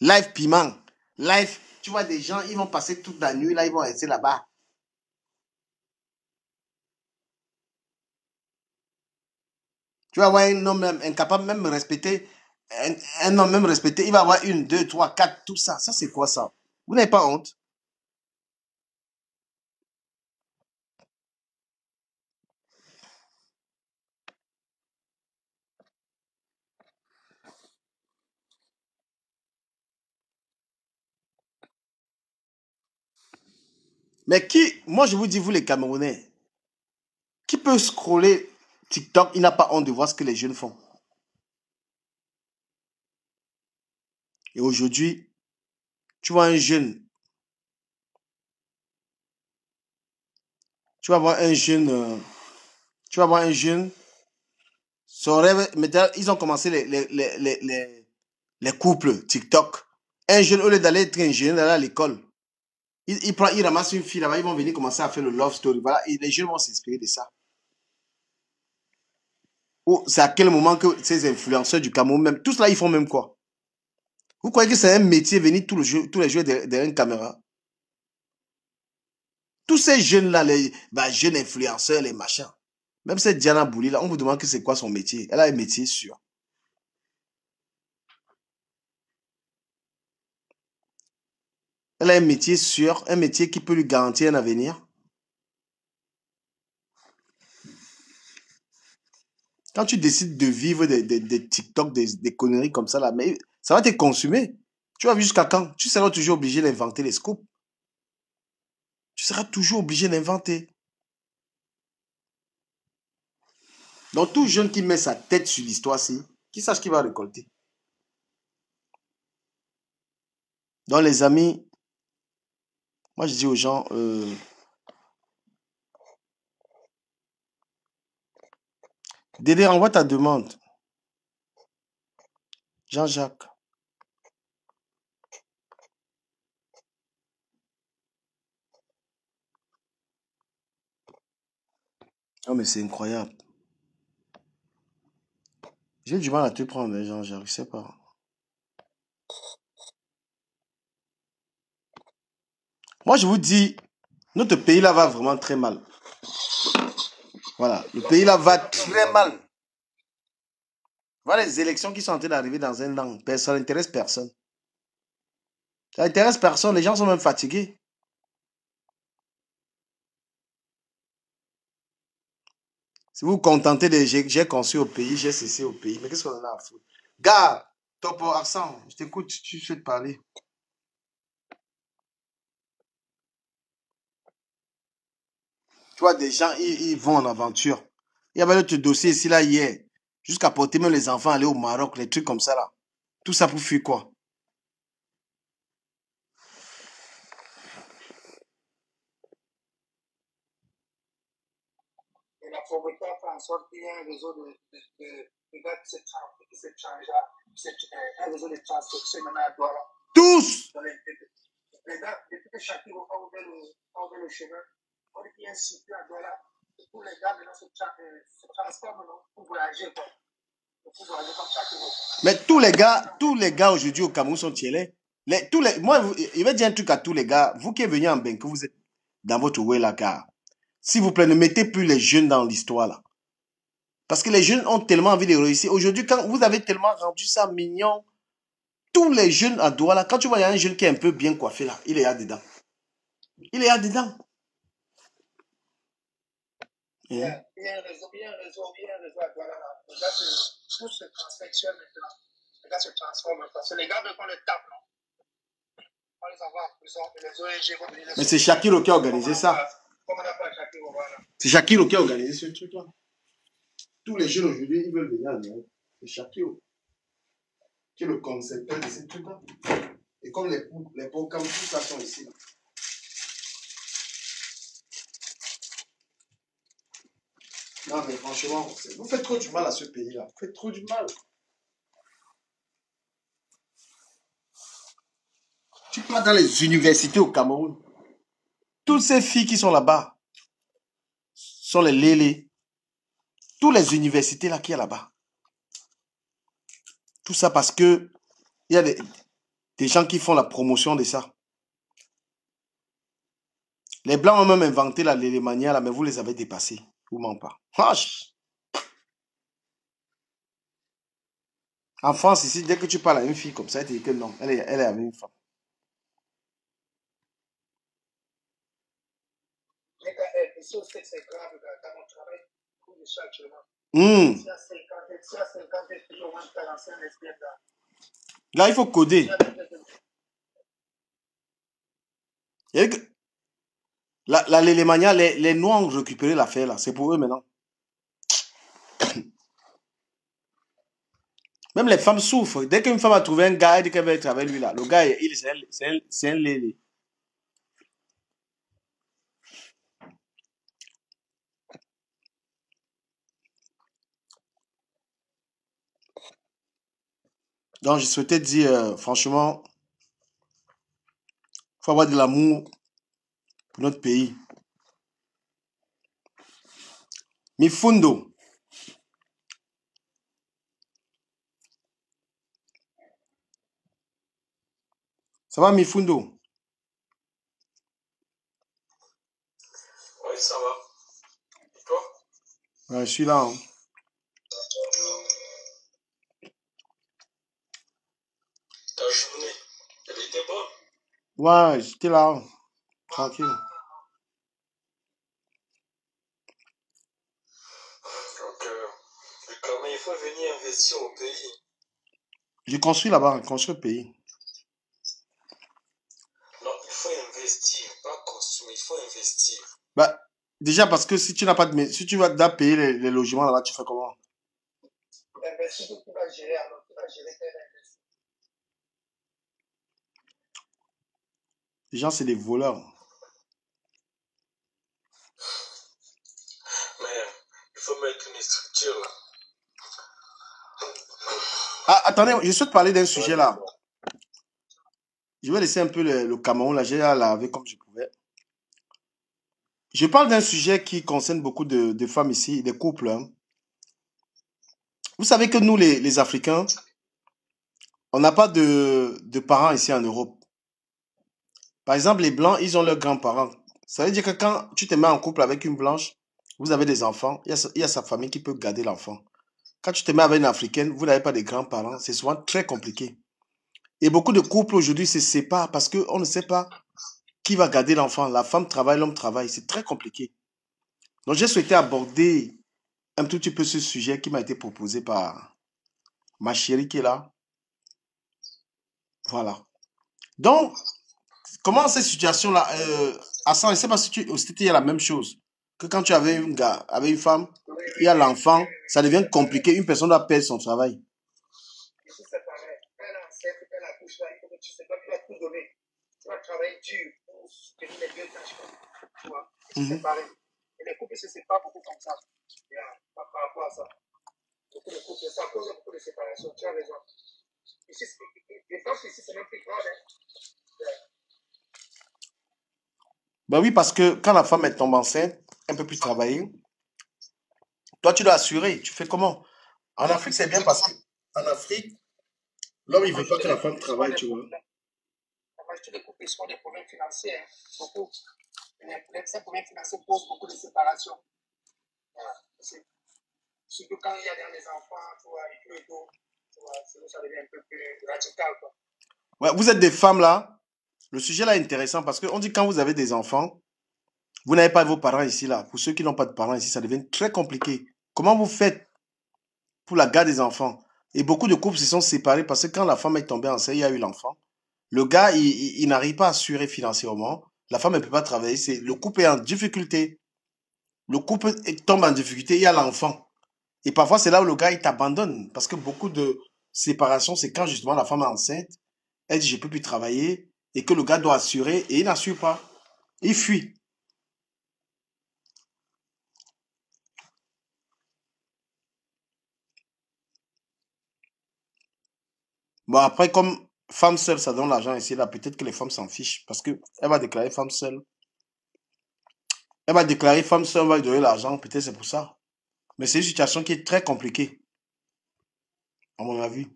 Live piment. Live, tu vois des gens, ils vont passer toute la nuit, là, ils vont rester là-bas. Tu vas voir un homme même incapable même de respecter, un homme même respecté, il va avoir 1, 2, 3, 4, tout ça. Ça, c'est quoi ça? Vous n'avez pas honte? Mais qui, moi je vous dis, vous les Camerounais, qui peut scroller TikTok, il n'a pas honte de voir ce que les jeunes font. Et aujourd'hui, tu vois un jeune, tu vas voir un jeune, tu vas voir un jeune, son rêve, maintenant, ils ont commencé les couples TikTok. Un jeune, au lieu d'aller être ingénieur, d'aller à l'école, il ramasse une fille là-bas, ils vont venir commencer à faire le love story. Voilà, et les jeunes vont s'inspirer de ça. Oh, c'est à quel moment que ces influenceurs du Cameroun, même, tous là, ils font même quoi? Vous croyez que c'est un métier, venir tous les jours derrière une caméra? Tous ces jeunes-là, les jeunes influenceurs, les machins. Même cette Diana Bouli, là, on vous demande que c'est quoi son métier. Elle a un métier sûr. Elle a un métier sûr, un métier qui peut lui garantir un avenir. Quand tu décides de vivre des TikTok, des conneries comme ça, là, mais ça va te consumer. Tu vas jusqu'à quand? Tu seras toujours obligé d'inventer les scoops. Tu seras toujours obligé d'inventer. Donc, tout jeune qui met sa tête sur l'histoire-ci, qui sache qu'il va récolter. Donc, les amis, moi, je dis aux gens, Dédé, envoie ta demande. Jean-Jacques. Oh, mais c'est incroyable. J'ai du mal à te prendre, hein, Jean-Jacques, je sais pas. Moi, je vous dis, notre pays là va vraiment très mal. Voilà, le pays là va très mal. Voilà les élections qui sont en train d'arriver dans un an. Ça n'intéresse personne. Ça n'intéresse personne, les gens sont même fatigués. Si vous vous contentez de j'ai conçu au pays, j'ai cessé au pays, mais qu'est-ce qu'on en a à foutre? Gars, top accent, je t'écoute, tu souhaites parler. Tu vois, des gens, ils vont en aventure. Il y avait notre dossier ici, là, hier. Jusqu'à porter même les enfants aller au Maroc, les trucs comme ça, là. Tout ça pour fuir quoi? Et la pauvreté a fait en sorte qu'il y a un réseau de gars qui se changent, un réseau de transcription maintenant à Douala. Tous! Les gars, depuis que Shakir a ouvert le chemin, on dit qu'il y a un site à Douala. Tous les gars maintenant se transforment pour voyager, quoi. Pour voyager comme Shakir. Mais tous les gars aujourd'hui au Cameroun sont tielés. Moi, je vais dire un truc à tous les gars. Vous qui êtes venus en Benque, vous êtes dans votre way là, car. S'il vous plaît, ne mettez plus les jeunes dans l'histoire là. Parce que les jeunes ont tellement envie de réussir. Aujourd'hui, quand vous avez tellement rendu ça mignon, tous les jeunes à Douala, quand tu vois, il y a un jeune qui est un peu bien coiffé là, il est là-dedans. Il est là-dedans. Il y a un réseau à Douala là. Les gars tous se transfectionnent maintenant. Les gars se transforment. Parce que les gars veulent qu'on les tape, non? On les envoie en prison. Et les ONG vont venir les. Mais c'est Shakiro qui a organisé ça. Comment on appelle Shakiro, voilà. C'est Shakiro qui a organisé ce truc-là. Tous les jeunes aujourd'hui, ils veulent venir à Douala. C'est Shakiro qui est le concepteur de ces trucs-là. Et comme les programmes, tout ça sont ici. Là. Non, mais franchement, vous faites trop du mal à ce pays-là. Vous faites trop du mal. toi dans les universités au Cameroun, toutes ces filles qui sont là-bas sont les lélés. Toutes les universités là qu'il y a là-bas. Tout ça parce que il y a des gens qui font la promotion de ça. Les Blancs ont même inventé la lélémania là, mais vous les avez dépassés. Vous ment pas. Wesh. En France, ici, dès que tu parles à une fille comme ça, elle te dit que non, elle est avec une femme. Les gars, ici au States, c'est grave, dans mon travail, où je suis actuellement. Hmm. S'il y a 50 filles au moins 45 lesbiennes là. Là, il faut coder. Et que la lélémania, les Noirs ont récupéré l'affaire là. C'est pour eux maintenant. Même les femmes souffrent. Dès qu'une femme a trouvé un gars, elle dit qu'elle va être avec lui là. Le gars, c'est un lélé. Donc, je souhaitais dire, franchement, il faut avoir de l'amour pour notre pays. Mifundo. Ça va, Mifundo? Oui, ça va. Et toi? Ouais, je suis là. Hein. Ta journée, elle était bonne? Ouais, j'étais là. Hein. Tranquille. Donc, le Cameroun, il faut venir investir au pays. J'ai construit là-bas, construit le pays. Non, il faut investir, pas construire, il faut investir. Bah, déjà parce que si tu n'as pas de... Si tu vas payer les logements là-bas, tu fais comment? Investir, tu vas gérer, alors tu vas gérer tes investissements. Les gens, c'est des voleurs. Mais il faut mettre une structure là. Ah, attendez, je souhaite parler d'un sujet là. Je vais laisser un peu le Cameroun là, j'ai à laver comme je pouvais. Je parle d'un sujet qui concerne beaucoup de femmes ici, des couples. Hein. Vous savez que nous, les Africains, on n'a pas de parents ici en Europe. Par exemple, les Blancs, ils ont leurs grands-parents. Ça veut dire que quand tu te mets en couple avec une Blanche, vous avez des enfants, il y a sa famille qui peut garder l'enfant. Quand tu te mets avec une Africaine, vous n'avez pas de grands-parents, c'est souvent très compliqué. Et beaucoup de couples aujourd'hui se séparent parce qu'on ne sait pas qui va garder l'enfant. La femme travaille, l'homme travaille. C'est très compliqué. Donc, j'ai souhaité aborder un tout petit peu ce sujet qui m'a été proposé par ma chérie qui est là. Voilà. Donc, comment cette situation-là, Hassan, je ne sais pas si tu, au States, il y a la même chose. Que quand tu avais un gars, avec une femme, il y a l'enfant, ça devient compliqué. Une personne doit perdre son travail. Ici, c'est pareil. Elle a enceinte, elle accouche là, il faut que tu sais pas, tu vas tout donner. Tu vas travailler dur pour soutenir les deux tâches. Tu vois, ici, c'est pareil. Et les couples se séparent beaucoup comme ça. Par rapport à ça. Beaucoup de couples, ça cause beaucoup de séparation. Tu as raison. Ici, je pense qu'ici, c'est même plus grave. Hein. Ben oui, parce que quand la femme est tombée enceinte, elle ne peut plus travailler. Toi, tu dois assurer. Tu fais comment? En Afrique, c'est bien parce que en Afrique, l'homme, il ne veut pas que la femme travaille, tu vois. La majorité des couples sont des problèmes financiers. Hein. Beaucoup. Ces problèmes financiers posent beaucoup de séparation. Voilà. Surtout quand il y a des enfants, tu vois, et tout. Tu vois, ça devient un peu plus radical, quoi. Ouais, vous êtes des femmes là. Le sujet là est intéressant parce qu'on dit quand vous avez des enfants, vous n'avez pas vos parents ici là. Pour ceux qui n'ont pas de parents ici, ça devient très compliqué. Comment vous faites pour la garde des enfants? Et beaucoup de couples se sont séparés parce que quand la femme est tombée enceinte, il y a eu l'enfant. Le gars, il n'arrive pas à assurer financièrement. La femme ne peut pas travailler. Le couple est en difficulté. Le couple tombe en difficulté, il y a l'enfant. Et parfois, c'est là où le gars, il t'abandonne. Parce que beaucoup de séparations, c'est quand justement la femme est enceinte, elle dit, je ne peux plus travailler, et que le gars doit assurer, et il n'assure pas. Il fuit. Bon, après, comme femme seule, ça donne l'argent ici, là. Peut-être que les femmes s'en fichent. Parce qu'elle va déclarer femme seule. Elle va déclarer femme seule, on va lui donner l'argent. Peut-être c'est pour ça. Mais c'est une situation qui est très compliquée, à mon avis.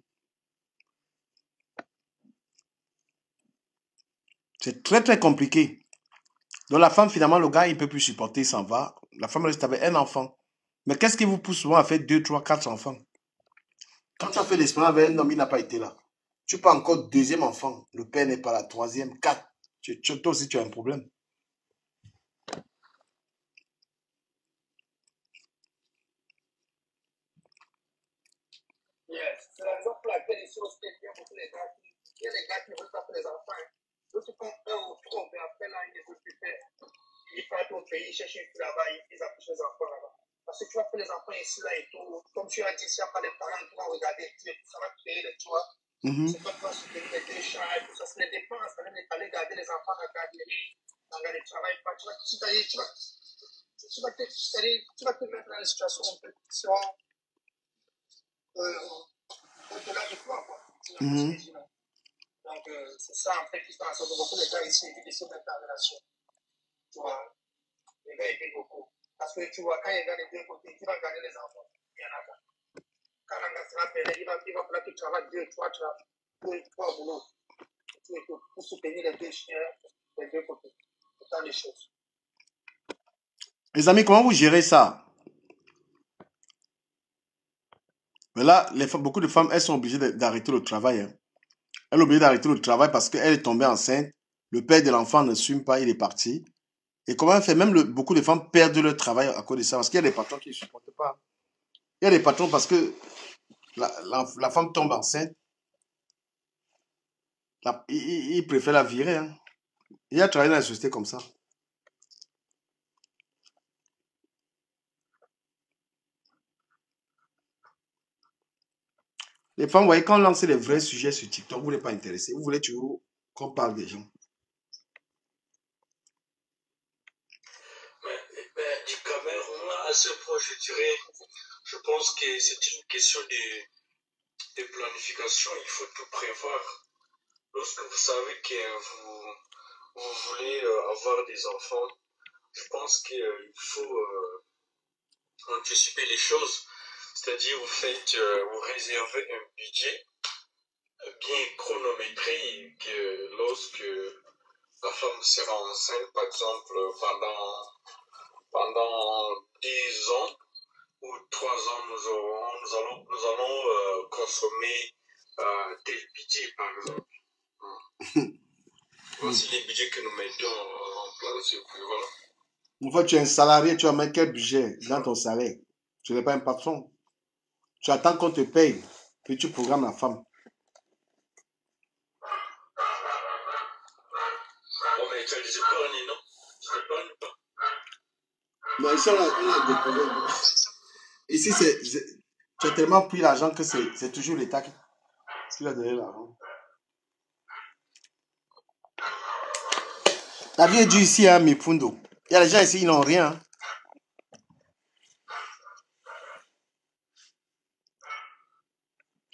C'est très, très compliqué. Donc la femme, finalement, le gars, il ne peut plus supporter, il s'en va. La femme reste avec un enfant. Mais qu'est-ce qui vous pousse souvent à faire 2, 3, 4 enfants? Quand tu as fait l'expérience avec un homme, il n'a pas été là. Tu peux encore deuxième enfant. Le père n'est pas là. Troisième, 4. Toi aussi, tu as un problème. Yes. C'est la raison pour laquelle ici au States, il y a beaucoup de gars il y a des gars qui ne veulent pas faire les enfants. Donc, tu prends un ou trois, mais après, là, ils ne veulent plus faire. Ils partent au pays, ils cherchent une fille là-bas, ils accouchent les enfants là-bas. Parce que tu vas faire les enfants ici, là et tout. Comme tu as dit, s'il n'y a pas les parents qui vont regarder, ça va créer les toits. C'est pas toi qui vas les chats et tout ça. C'est les dépenses. Ça va aller garder les enfants à la garderie, dans le travail. Tu vas te mettre dans une situation un peu au-delà de toi, quoi. Donc, c'est ça, en fait, qui fait en sorte que beaucoup de gars ici évitent de se mettre en relation. Tu vois, les gars évitent beaucoup. Parce que tu vois, quand il y a des deux côtés, qui va garder les enfants? Il y en a pas. Quand un gars sera payé, il va falloir qu'il travaille 2, 3 boulots pour soutenir les deux chiens, les deux côtés. C'est tant de choses. Les amis, comment vous gérez ça? Mais là, beaucoup de femmes, elles sont obligées d'arrêter le travail. Hein. Elle est obligée d'arrêter le travail parce qu'elle est tombée enceinte. Le père de l'enfant ne suit pas, il est parti. Et comment elle fait? Même beaucoup de femmes perdent leur travail à cause de ça. Parce qu'il y a des patrons qui ne supportent pas. Il y a des patrons parce que la femme tombe enceinte. Il préfère la virer. Hein. Il a travaillé dans la société comme ça. Les femmes, vous voyez, quand on lance les vrais sujets sur TikTok, vous n'êtes pas intéressé. Vous voulez toujours qu'on parle des gens. Mais du Cameroun à ce point, je pense que c'est une question de planification. Il faut tout prévoir. Lorsque vous savez que vous voulez avoir des enfants, je pense qu'il faut anticiper les choses. C'est-à-dire, vous réservez un budget bien chronométré que lorsque la femme sera enceinte, par exemple, pendant 10 ans ou 3 ans, nous allons consommer tel budget, par exemple. Voici les budgets que nous mettons en place. Et puis voilà. Une fois que tu es un salarié, tu vas mettre quel budget dans ton salaire? Tu n'es pas un patron. Tu attends qu'on te paye, puis tu programmes la femme. Bon, mais tu as des épargnes, non? Tu n'épargnes pas. Non, ici, on a découvert. Ici, tu as tellement pris l'argent que c'est toujours l'État qui va donner l'argent. La vie est dure ici, hein, Mipundo. Il y a des gens ici, ils n'ont rien. Hein.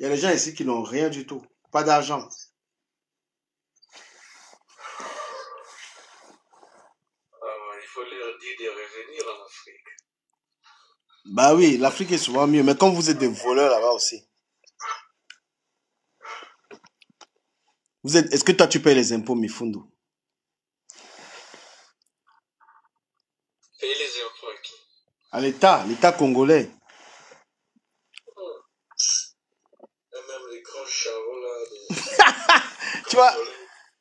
Il y a des gens ici qui n'ont rien du tout. Pas d'argent. Il faut leur dire de revenir en Afrique. Bah oui, l'Afrique est souvent mieux. Mais comme vous êtes des voleurs là-bas aussi. Est-ce que toi, tu payes les impôts, Mifundo? Payer les impôts à qui? À l'État congolais. Et même les grands charros là.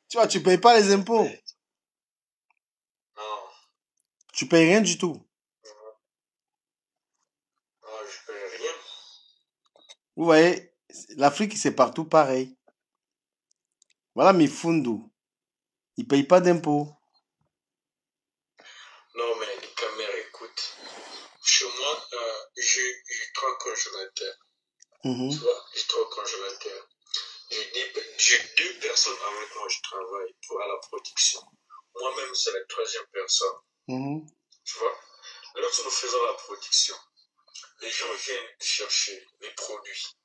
Tu vois, tu payes pas les impôts. Non. Tu payes rien du tout. Non, je paye rien. Vous voyez, l'Afrique, c'est partout pareil. Voilà Mifundo. Il paye pas d'impôts. Non, mais les caméras, écoute. Chez moi, j'ai 3 congélateurs. Tu vois, j'ai 3 congélateurs. J'ai 2 personnes avec moi, je travaille à la production. Moi-même, c'est la 3e personne. Tu vois, lorsque nous faisons la production, les gens viennent chercher les produits.